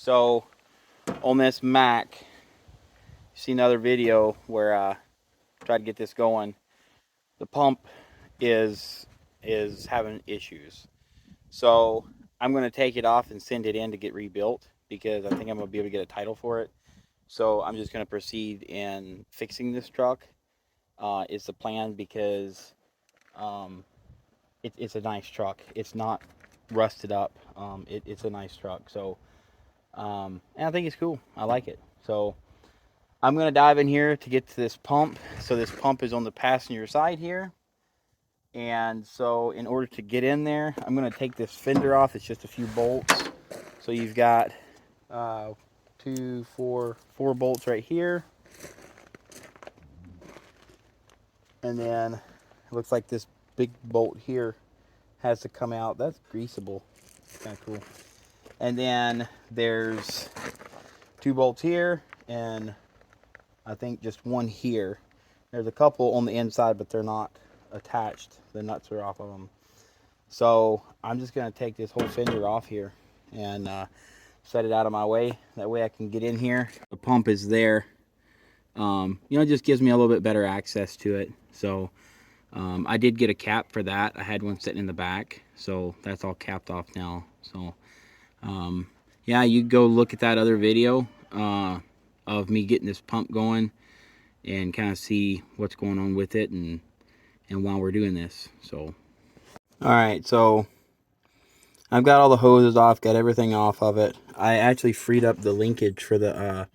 So on this Mack, you see another video where I tried to get this going. The pump is having issues. So I'm going to take it off and send it in to get rebuilt because I think I'm going to be able to get a title for it. So I'm just going to proceed in fixing this truck. Is the plan because it's a nice truck. It's not rusted up. It's a nice truck. So and I think it's cool. I like it. So I'm going to dive in here to get to this pump. So this pump is on the passenger side here. And so in order to get in there, I'm going to take this fender off. It's just a few bolts. So you've got four bolts right here. And then it looks like this big bolt here has to come out. That's greasable. Kind of cool. And then there's 2 bolts here and I think just one here. There's a couple on the inside, but they're not attached. The nuts are off of them. So I'm just going to take this whole fender off here and set it out of my way. That way I can get in here. The pump is there. It just gives me a little bit better access to it. So I did get a cap for that. I had one sitting in the back. So that's all capped off now. So yeah, you go look at that other video of me getting this pump going and kind of see what's going on with it and while we're doing this. So all right, so I've got all the hoses off, got everything off of it. I actually freed up the linkage for the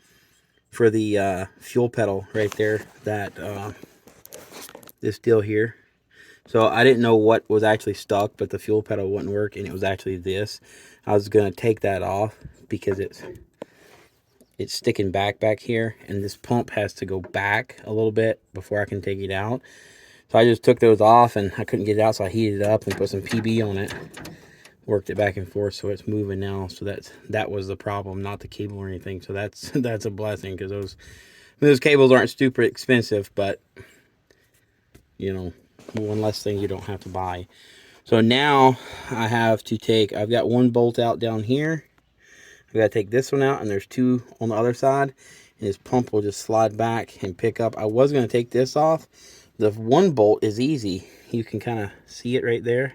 fuel pedal right there, that this deal here. So I didn't know what was actually stuck, but the fuel pedal wouldn't work, and it was actually this. I was gonna take that off because it's sticking back here, and this pump has to go back a little bit before I can take it out. So I just took those off, and I couldn't get it out, so I heated it up and put some PB on it, worked it back and forth, so it's moving now. So that was the problem, not the cable or anything. So that's a blessing, because those cables aren't super expensive, but one less thing you don't have to buy. So now I've got 1 bolt out down here. I gotta take this one out, and there's 2 on the other side, and this pump will just slide back and pick up. I was gonna take this off. The 1 bolt is easy. You can kind of see it right there,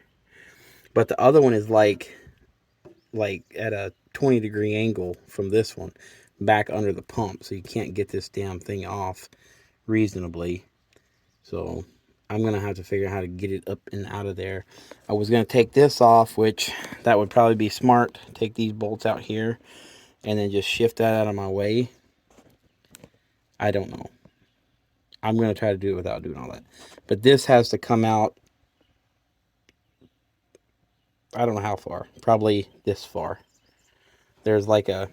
but the other one is like at a 20-degree angle from this one back under the pump, so you can't get this damn thing off reasonably. So I'm gonna have to figure out how to get it up and out of there. I was gonna take this off, which that would probably be smart. Take these bolts out here and then just shift that out of my way. I don't know. I'm gonna try to do it without doing all that. But this has to come out, I don't know how far, probably this far. There's like I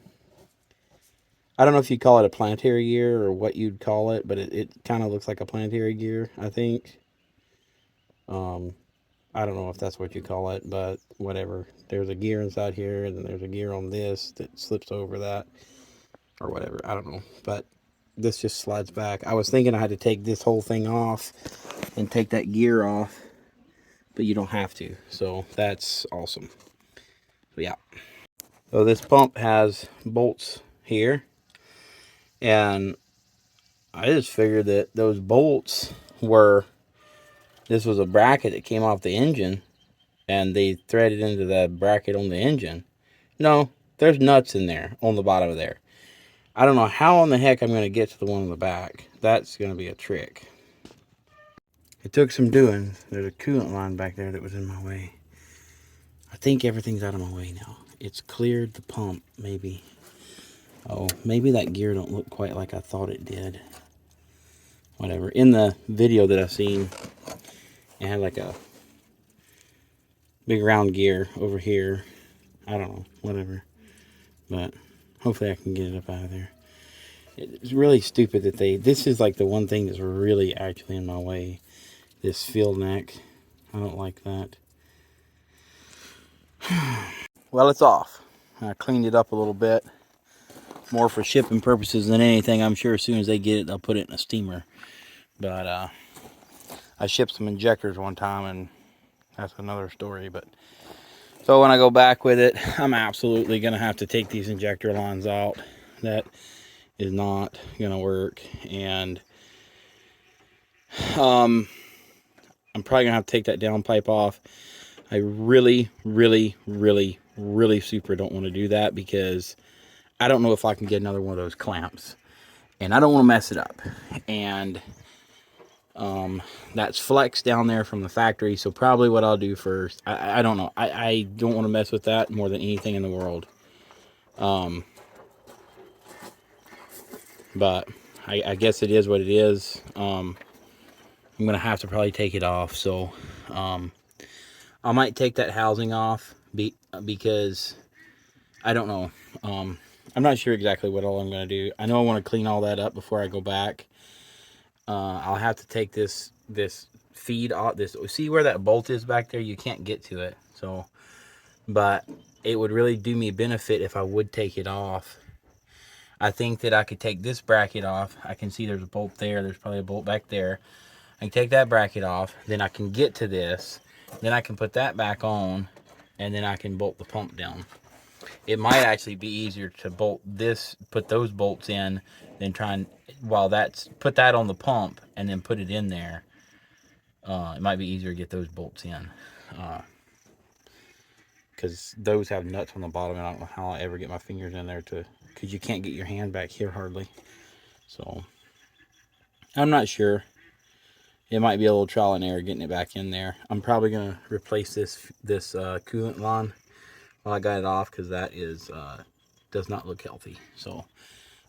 don't know if you call it a planetary gear or what you'd call it, but it kind of looks like a planetary gear, I think. I don't know if that's what you call it, but whatever. There's a gear inside here, and then there's a gear on this that slips over that, or whatever. I don't know, but this just slides back. I was thinking I had to take this whole thing off and take that gear off, but you don't have to, so that's awesome. So yeah. So this pump has bolts here, and I just figured that those bolts this was a bracket that came off the engine, and they threaded into that bracket on the engine. No, there's nuts in there on the bottom of there. I don't know how in the heck I'm going to get to the one in the back. That's going to be a trick. It took some doing. There's a coolant line back there that was in my way. I think everything's out of my way now. It's cleared the pump, maybe. Oh, maybe that gear don't look quite like I thought it did. Whatever. In the video that I've seen, it had like a big round gear over here. I don't know. Whatever. But hopefully I can get it up out of there. It's really stupid that this is like the one thing that's really actually in my way. This field neck. I don't like that. Well, it's off. I cleaned it up a little bit. More for shipping purposes than anything. I'm sure as soon as they get it, they'll put it in a steamer. But I shipped some injectors one time, and that's another story. But So when I go back with it, I'm absolutely going to have to take these injector lines out. That is not going to work. And I'm probably going to have to take that downpipe off. I really, really, really, really super don't want to do that because I don't know if I can get another one of those clamps. And I don't want to mess it up. And that's flex down there from the factory. So probably what I'll do first, I don't know. I don't want to mess with that more than anything in the world. But I guess it is what it is. I'm going to have to probably take it off. So I might take that housing off because I don't know. I'm not sure exactly what all I'm going to do. I know I want to clean all that up before I go back. I'll have to take this feed off. See where that bolt is back there? You can't get to it. So, but it would really do me a benefit if I would take it off. I think that I could take this bracket off. I can see there's a bolt there. There's probably a bolt back there. I can take that bracket off. Then I can get to this. Then I can put that back on. And then I can bolt the pump down. It might actually be easier to bolt this, put those bolts in, than try and, put that on the pump and then put it in there. It might be easier to get those bolts in. Because those have nuts on the bottom, and I don't know how I ever get my fingers in there because you can't get your hand back here hardly. So, I'm not sure. It might be a little trial and error getting it back in there. I'm probably going to replace this coolant line while I got it off, because that does not look healthy. So,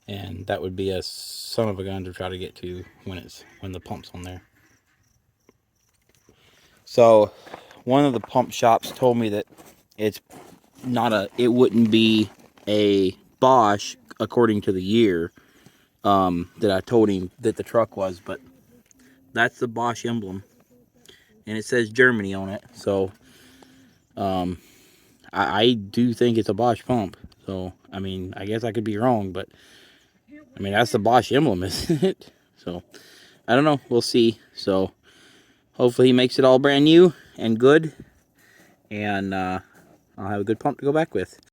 and that would be a son of a gun to try to get to when the pump's on there. So one of the pump shops told me that it wouldn't be a Bosch according to the year that I told him that the truck was, but that's the Bosch emblem, and it says Germany on it. So I do think it's a Bosch pump. So I mean, I guess I could be wrong, but I mean, that's the Bosch emblem, isn't it? So I don't know, we'll see. So hopefully he makes it all brand new and good, and I'll have a good pump to go back with.